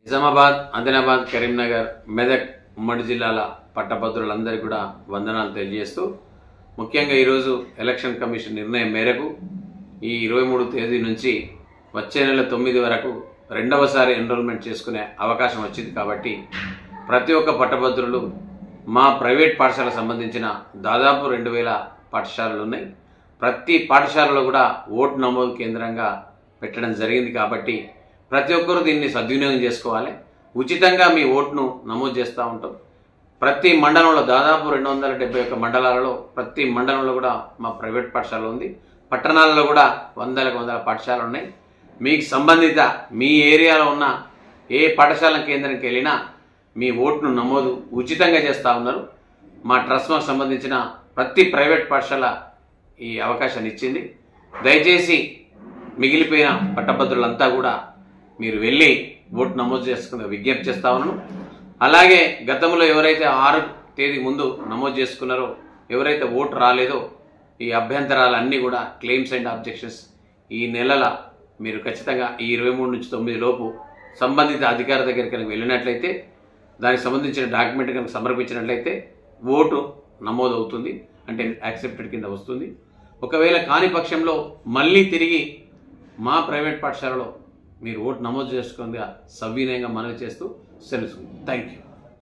నిజామాబాద్, ఆదిలాబాద్, కరీంనగర్, మెదక్ ఉమ్మడి జిల్లాల పట్టభద్రులందరికీ కూడా వందనాలు తెలియజేస్తూ ముఖ్యంగా ఈరోజు ఎలక్షన్ కమిషన్ నిర్ణయం మేరకు ఈ 23 తేదీ నుంచి వచ్చే నెల 9 వరకు రెండవసారి ఎన్రోల్మెంట్ చేసుకునే అవకాశం వచ్చింది. కాబట్టి ప్రతి ఒక్క పట్టభద్రులు మా ప్రైవేట్ పాఠశాలకు సంబంధించిన దాదాపు 2000 పాఠశాలలు ఉన్నాయి. ప్రతి పాఠశాలలో కూడా ఓటు నమోదు కేంద్రంగా పెట్టడం జరిగింది. కాబట్టి ప్రతి ఒక్కరూ దీన్ని సద్వినియోగం చేసుకోవాలి. ఉచితంగా మీ ఓటును నమోదు చేస్తూ ఉంటాం. ప్రతి మండలంలో దాదాపు 271 మండలాలలో ప్రతి మండలంలో కూడా మా ప్రైవేట్ పాఠశాల ఉంది. పట్టణాలలో కూడా వందల పాఠశాలలు ఉన్నాయి. మీకు సంబంధిత మీ ఏరియాలో ఉన్న ఏ పాఠశాల కేంద్రానికి వెళ్ళినా మీ ఓటును నమోదు ఉచితంగా చేస్తూ ఉన్నారు. మా ట్రస్ట్కు సంబంధించిన ప్రతి ప్రైవేట్ పాఠశాల ఈ అవకాశాన్ని ఇచ్చింది. దయచేసి మిగిలిపోయిన పట్టభద్రులంతా కూడా మీరు వెళ్ళి ఓటు నమోదు చేసుకునే విజ్ఞప్తి చేస్తా ఉన్నాను. అలాగే గతంలో ఎవరైతే 6 తేదీ ముందు నమోదు చేసుకున్నారో, ఎవరైతే ఓటు రాలేదో, ఈ అభ్యంతరాలన్నీ కూడా క్లెయిమ్స్ అండ్ ఆబ్జెక్షన్స్ ఈ నెలల మీరు ఖచ్చితంగా ఈ 23 నుంచి 9 లోపు సంబంధిత అధికారి దగ్గరికి కనుక వెళ్ళినట్లయితే, దానికి సంబంధించిన డాక్యుమెంట్ కనుక సమర్పించినట్లయితే ఓటు నమోదు అవుతుంది, అంటే యాక్సెప్టెడ్ కింద వస్తుంది. ఒకవేళ కాని పక్షంలో మళ్ళీ తిరిగి మా ప్రైవేట్ పాఠశాలలో మీరు ఓటు నమోదు చేసుకుందిగా సవినయంగా మనవి చేస్తూ సెలవు. Thank you.